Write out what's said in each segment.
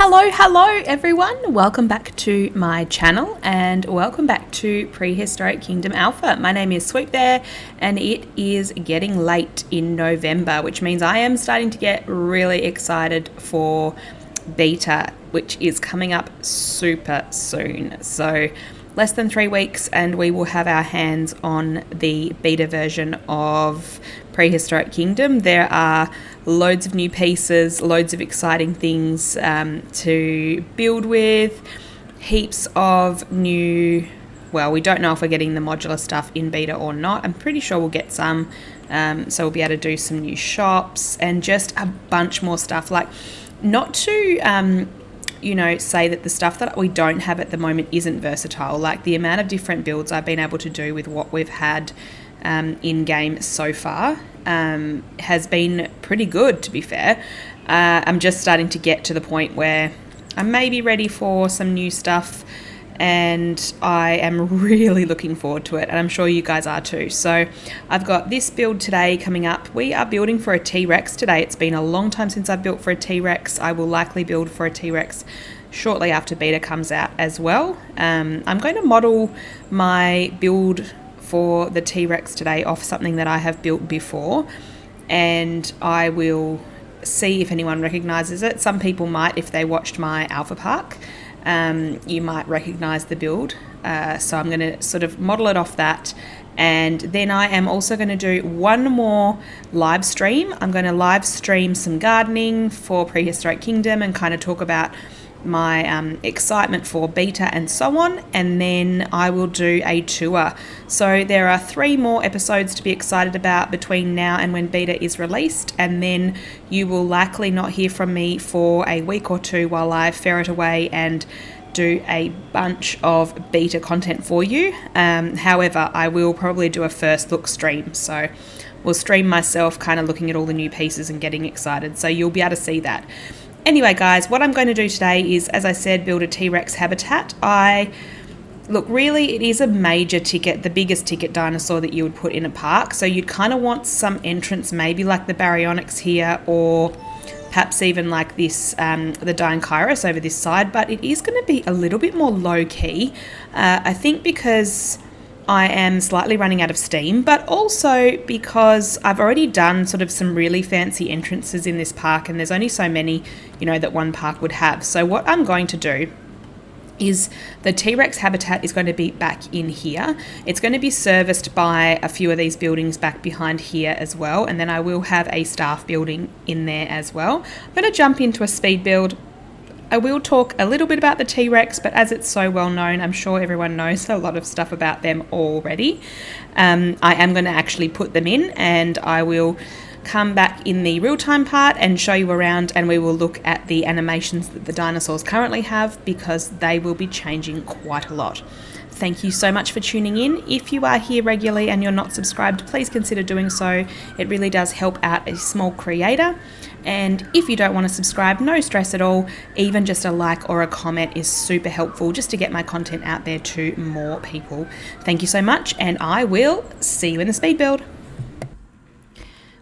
Hello everyone. Welcome back to my channel and welcome back to Prehistoric Kingdom Alpha. My name is Swoop there and it is getting late in November, which means I am starting to get really excited for beta, which is coming up super soon. So less than 3 weeks and we will have our hands on the beta version of Prehistoric Kingdom. There are loads of new pieces, loads of exciting things to build with, heaps of new, well, we don't know if we're getting the modular stuff in beta or not. I'm pretty sure we'll get some, so we'll be able to do some new shops and just a bunch more stuff. Like, not to say that the stuff that we don't have at the moment isn't versatile. Like, the amount of different builds I've been able to do with what we've had in game so far has been pretty good, to be fair. I'm just starting to get to the point where I'm maybe ready for some new stuff and I am really looking forward to it, and I'm sure you guys are too. So I've got this build today coming up. We are building for a T-Rex today. It's been a long time since I've built for a T-Rex. I will likely build for a T-Rex shortly after beta comes out as well. I'm going to model my build for the T-Rex today off something that I have built before, and I will see if anyone recognizes it. Some people might, if they watched my Alpha Park. You might recognize the build, so I'm going to sort of model it off that, and then I am also going to do one more live stream. I'm going to live stream some gardening for Prehistoric Kingdom and kind of talk about my excitement for beta and so on, and then I will do a tour. So there are 3 more episodes to be excited about between now and when beta is released, and then you will likely not hear from me for a week or 2 while I ferret away and do a bunch of beta content for you. However, I will probably do a first look stream, so we'll stream myself kind of looking at all the new pieces and getting excited, so you'll be able to see that. Anyway, guys, what I'm going to do today is, as I said, build a T-Rex habitat. Look, really, it is a major ticket, the biggest ticket dinosaur that you would put in a park. So you'd kind of want some entrance, maybe like the Baryonyx here, or perhaps even like this, the Deinchirus over this side. But it is going to be a little bit more low-key, I think, because I am slightly running out of steam, but also because I've already done sort of some really fancy entrances in this park, and there's only so many, that one park would have. So what I'm going to do is the T-Rex habitat is going to be back in here. It's going to be serviced by a few of these buildings back behind here as well, and then I will have a staff building in there as well. I'm going to jump into a speed build. I will talk a little bit about the T-Rex, but as it's so well known, I'm sure everyone knows a lot of stuff about them already. I am going to actually put them in, and I will come back in the real-time part and show you around, and we will look at the animations that the dinosaurs currently have, because they will be changing quite a lot. Thank you so much for tuning in. If you are here regularly and you're not subscribed, please consider doing so. It really does help out a small creator. And if you don't want to subscribe, no stress at all. Even just a like or a comment is super helpful just to get my content out there to more people. Thank you so much, and I will see you in the speed build.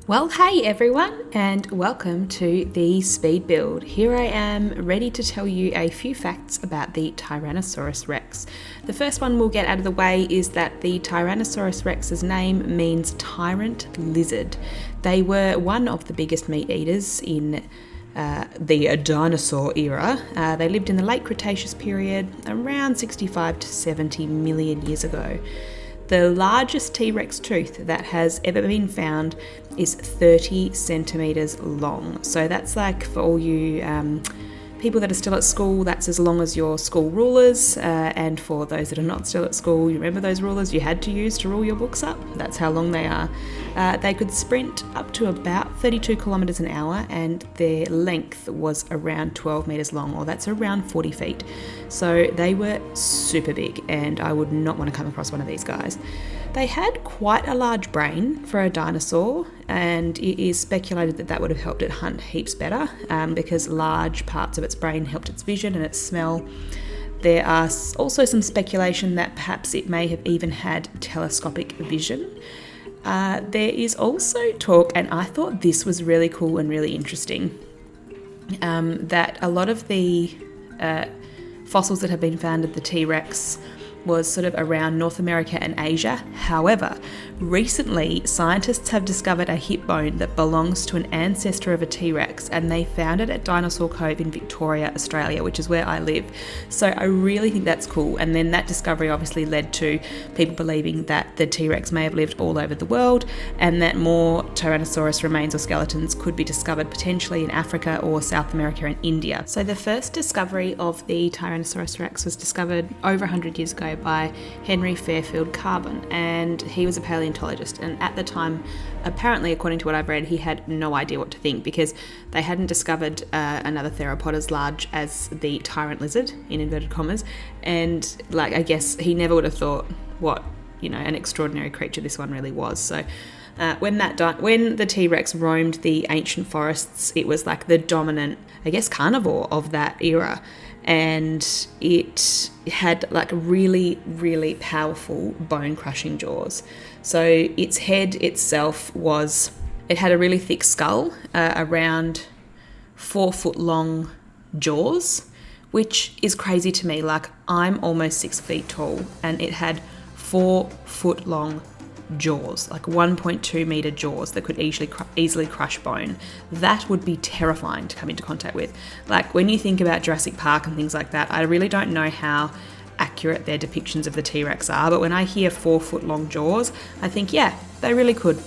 Well, hey everyone, and welcome to the speed build. Here I am, ready to tell you a few facts about the Tyrannosaurus Rex. The first one we'll get out of the way is that the Tyrannosaurus Rex's name means tyrant lizard. They were one of the biggest meat eaters in the dinosaur era. They lived in the late Cretaceous period, around 65 to 70 million years ago. The largest T-Rex tooth that has ever been found is 30 centimetres long. So that's like, for all you people that are still at school, that's as long as your school rulers, and for those that are not still at school, you remember those rulers you had to use to rule your books up? That's how long they are. They could sprint up to about 32 kilometres an hour, and their length was around 12 metres long, or that's around 40 feet. So they were super big, and I would not want to come across one of these guys. They had quite a large brain for a dinosaur, and it is speculated that that would have helped it hunt heaps better, because large parts of its brain helped its vision and its smell. There are also some speculation that perhaps it may have even had telescopic vision. There is also talk, and I thought this was really cool and really interesting, that a lot of the fossils that have been found of the T-Rex was sort of around North America and Asia. However, recently scientists have discovered a hip bone that belongs to an ancestor of a T-Rex, and they found it at Dinosaur Cove in Victoria, Australia, which is where I live. So I really think that's cool. And then that discovery obviously led to people believing that the T-Rex may have lived all over the world, and that more Tyrannosaurus remains or skeletons could be discovered potentially in Africa or South America and India. So the first discovery of the Tyrannosaurus rex was discovered over 100 years ago by Henry Fairfield Carbon, and he was a paleontologist, and at the time, apparently according to what I've read, he had no idea what to think, because they hadn't discovered another theropod as large as the tyrant lizard, in inverted commas, and I guess he never would have thought what an extraordinary creature this one really was. So when the T-Rex roamed the ancient forests, it was like the dominant, I guess, carnivore of that era. And it had really, really powerful bone-crushing jaws. So its head itself it had a really thick skull, around 4 foot long jaws, which is crazy to me. I'm almost 6 feet tall, and it had 4 foot long jaws, 1.2 meter jaws that could easily crush bone. That would be terrifying to come into contact with. When you think about Jurassic Park and things like that, I really don't know how accurate their depictions of the T-Rex are, but when I hear 4 foot long jaws, I think, yeah, they really could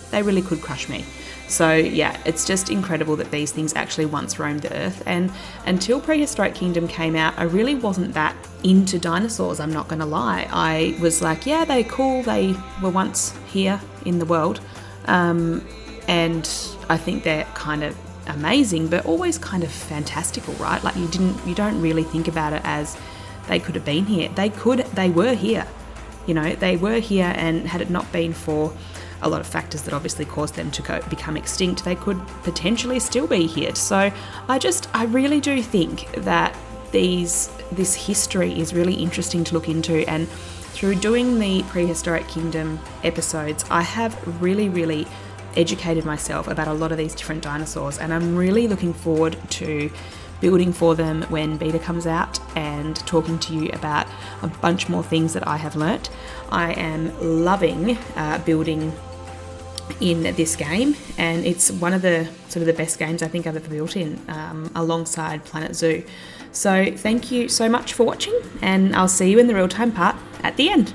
crush me. So yeah, it's just incredible that these things actually once roamed the earth. And until Prehistoric Kingdom came out, I really wasn't that into dinosaurs, I'm not going to lie. I was like, yeah, they're cool, they were once here in the world. And I think they're kind of amazing, but always kind of fantastical, right? You don't really think about it as they could have been here. They were here. They were here, and had it not been for a lot of factors that obviously caused them to become extinct, they could potentially still be here. So I really do think that this history is really interesting to look into, and through doing the Prehistoric Kingdom episodes, I have really, really educated myself about a lot of these different dinosaurs, and I'm really looking forward to building for them when beta comes out and talking to you about a bunch more things that I have learnt. I am loving building in this game, and it's one of the sort of the best games I think I've ever built in, alongside Planet Zoo. So thank you so much for watching, and I'll see you in the real-time part at the end.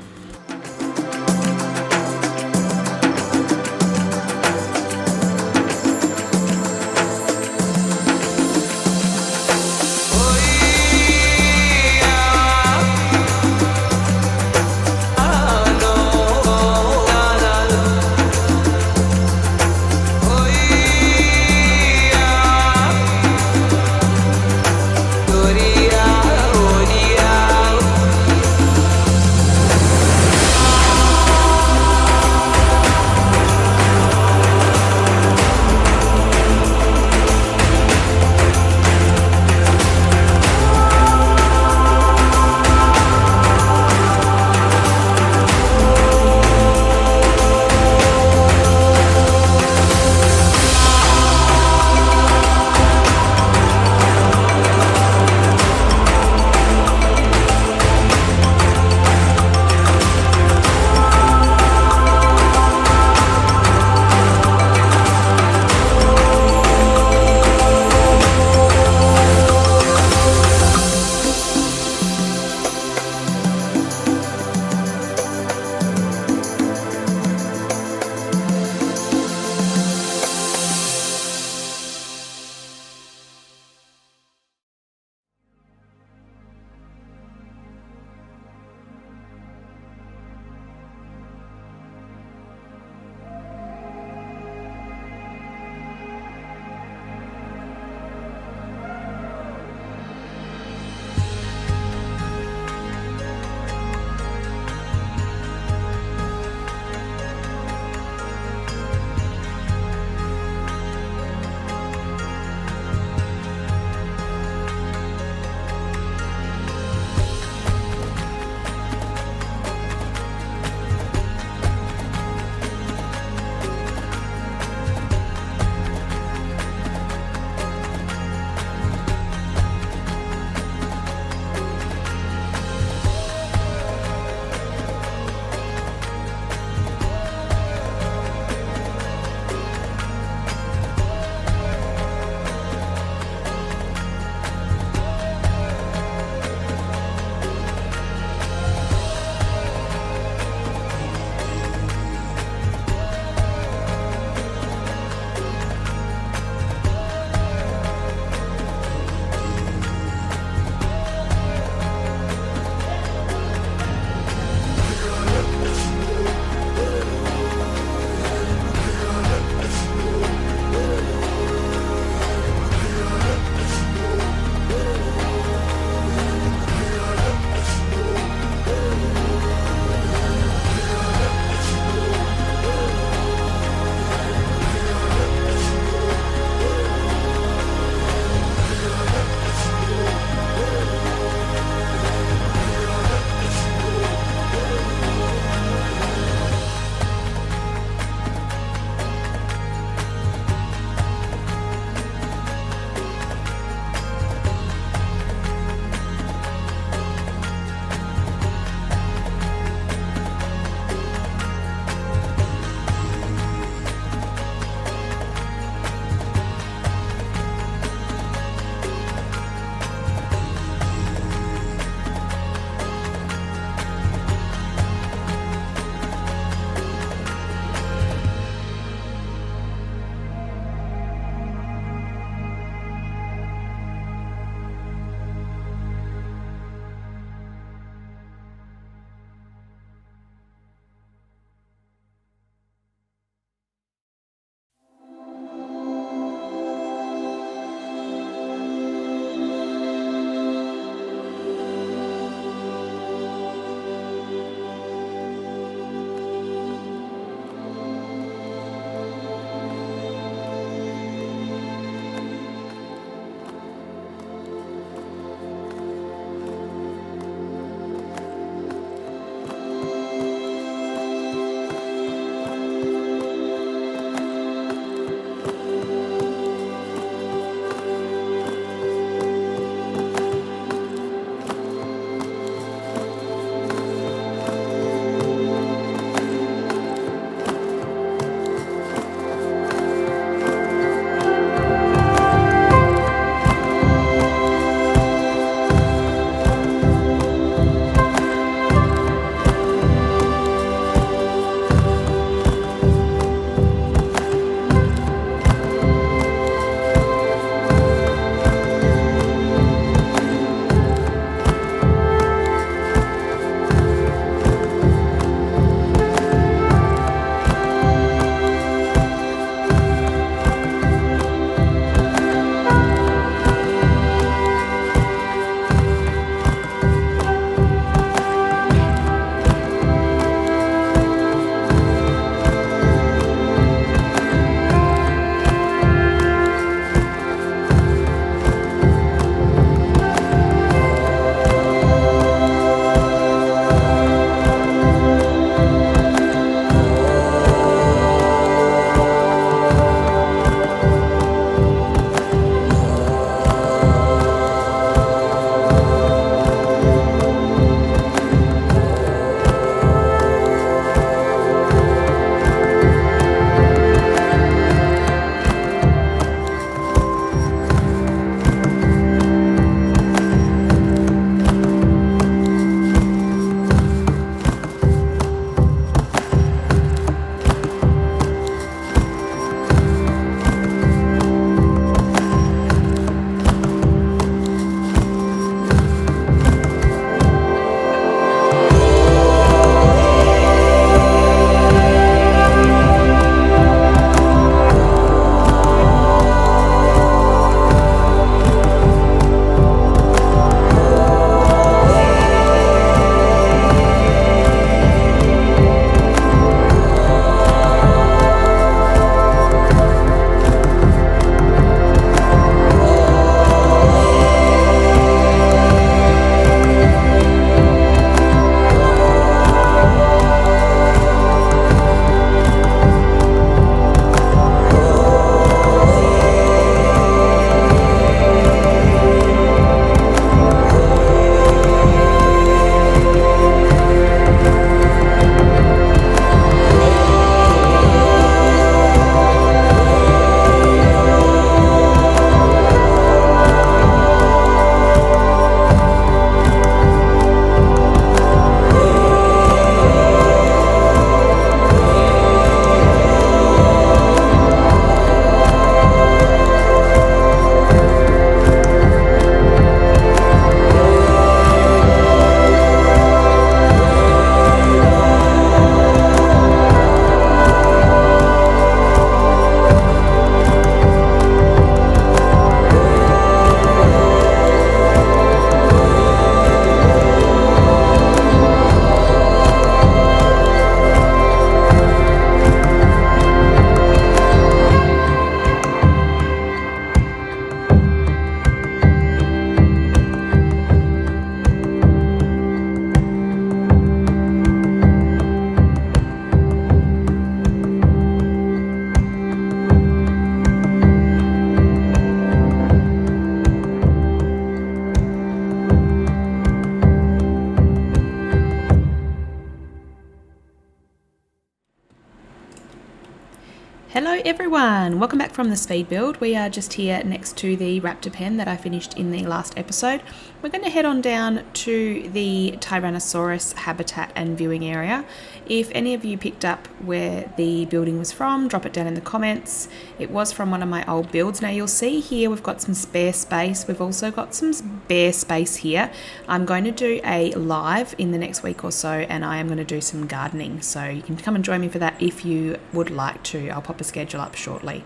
Hello everyone, welcome back from the speed build. We are just here next to the raptor pen that I finished in the last episode. We're going to head on down to the Tyrannosaurus habitat and viewing area. If any of you picked up where the building was from, drop it down in the comments. It was from one of my old builds. Now you'll see here we've got some spare space. We've also got some bare space here. I'm going to do a live in the next week or so, and I am going to do some gardening. So you can come and join me for that if you would like to. I'll pop a schedule up shortly.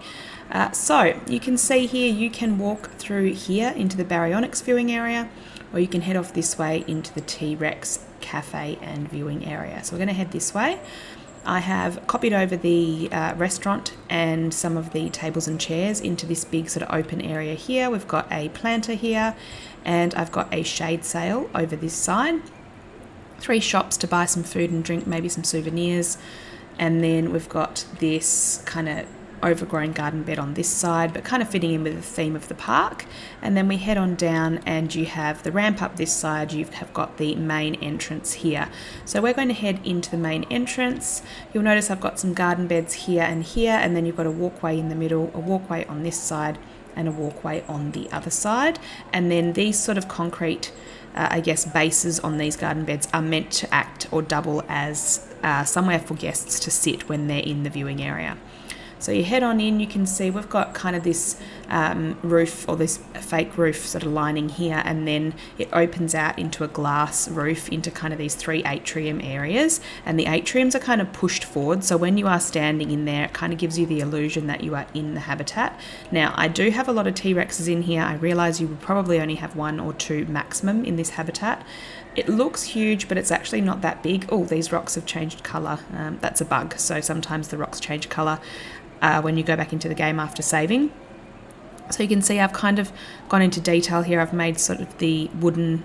So you can see here, you can walk through here into the Baryonyx viewing area, or you can head off this way into the T-Rex cafe and viewing area. So we're going to head this way. I have copied over the restaurant and some of the tables and chairs into this big sort of open area here. We've got a planter here, and I've got a shade sail over this side. 3 shops to buy some food and drink, maybe some souvenirs. And then we've got this kind of overgrown garden bed on this side, but kind of fitting in with the theme of the park. And then we head on down and you have the ramp up this side. You have got the main entrance here. So we're going to head into the main entrance. You'll notice I've got some garden beds here, and then you've got a walkway in the middle, a walkway on this side, and a walkway on the other side. And then these sort of concrete bases on these garden beds are meant to act or double as somewhere for guests to sit when they're in the viewing area. So you head on in, you can see we've got kind of this roof, or this fake roof sort of lining here, and then it opens out into a glass roof into kind of these 3 atrium areas, and the atriums are kind of pushed forward, so when you are standing in there it kind of gives you the illusion that you are in the habitat. Now I do have a lot of T-Rexes in here. I realise you would probably only have 1 or 2 maximum in this habitat. It looks huge, but it's actually not that big. Oh, these rocks have changed colour. That's a bug, so sometimes the rocks change colour when you go back into the game after saving. So you can see I've kind of gone into detail here. I've made sort of the wooden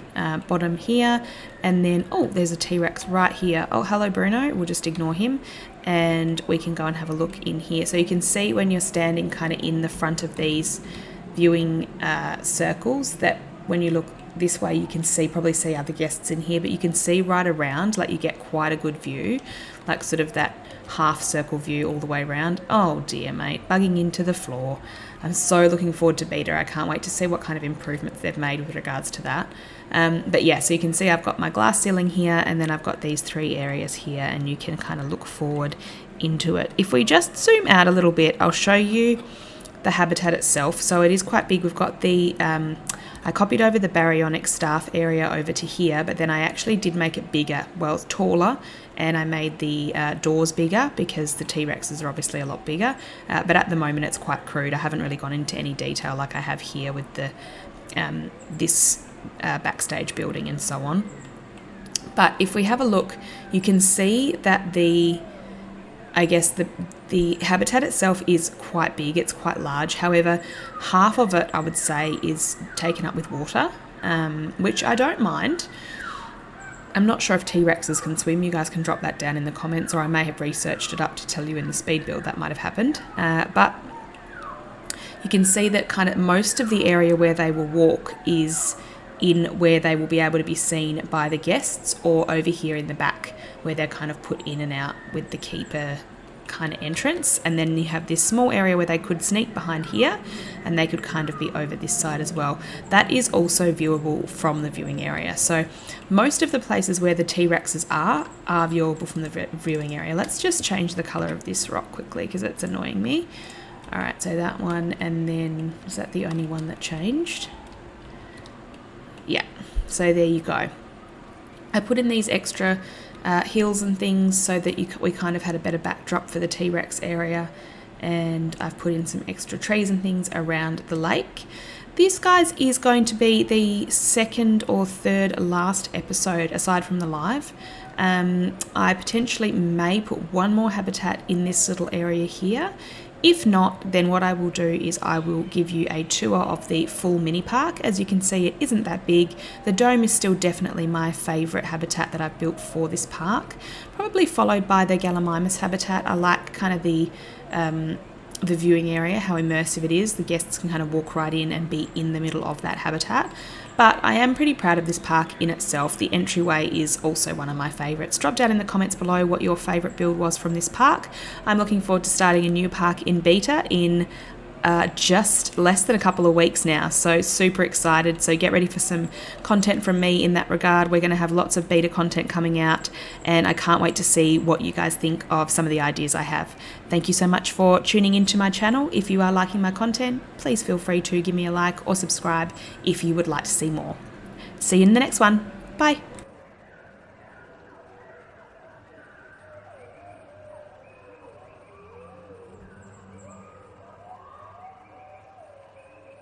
bottom here, and then, oh, there's a T-Rex right here. Oh, hello Bruno, we'll just ignore him, and we can go and have a look in here. So you can see when you're standing kind of in the front of these viewing circles that when you look this way you can probably see other guests in here, but you can see right around, like you get quite a good view, like sort of that half circle view all the way around. Oh dear mate, bugging into the floor. I'm so looking forward to beta. I can't wait to see what kind of improvements they've made with regards to that. But yeah, so you can see I've got my glass ceiling here, and then I've got these 3 areas here, and you can kind of look forward into it. If we just zoom out a little bit, I'll show you the habitat itself. So it is quite big. We've got the I copied over the Baryonyx staff area over to here, but then I actually did make it bigger, well, taller, and I made the doors bigger because the T-Rexes are obviously a lot bigger, but at the moment it's quite crude. I haven't really gone into any detail like I have here with the this backstage building and so on. But if we have a look, you can see that the habitat itself is quite big, it's quite large. However, half of it, I would say, is taken up with water, which I don't mind. I'm not sure if T-Rexes can swim. You guys can drop that down in the comments, or I may have researched it up to tell you in the speed build that might have happened. But you can see that kind of most of the area where they will walk is in where they will be able to be seen by the guests, or over here in the back where they're kind of put in and out with the keeper kind of entrance. And then you have this small area where they could sneak behind here, and they could kind of be over this side as well. That is also viewable from the viewing area. So most of the places where the T-Rexes are viewable from the viewing area. Let's just change the color of this rock quickly because it's annoying me. All right, so that one, and then is that the only one that changed? Yeah, so there you go. I put in these extra hills and things so that we kind of had a better backdrop for the T-Rex area, and I've put in some extra trees and things around the lake. This, guys, is going to be the 2nd or 3rd last episode aside from the live. I potentially may put one more habitat in this little area here. If not, then what I will do is I will give you a tour of the full mini park. As you can see, it isn't that big. The dome is still definitely my favourite habitat that I've built for this park, probably followed by the Gallimimus habitat. I like kind of the viewing area, how immersive it is. The guests can kind of walk right in and be in the middle of that habitat. But I am pretty proud of this park in itself. The entryway is also one of my favourites. Drop down in the comments below what your favourite build was from this park. I'm looking forward to starting a new park in beta in just less than a couple of weeks now, so super excited. So get ready for some content from me in that regard. We're going to have lots of beta content coming out, and I can't wait to see what you guys think of some of the ideas I have. Thank you so much for tuning into my channel. If you are liking my content, please feel free to give me a like or subscribe if you would like to see more. See you in the next one. Bye.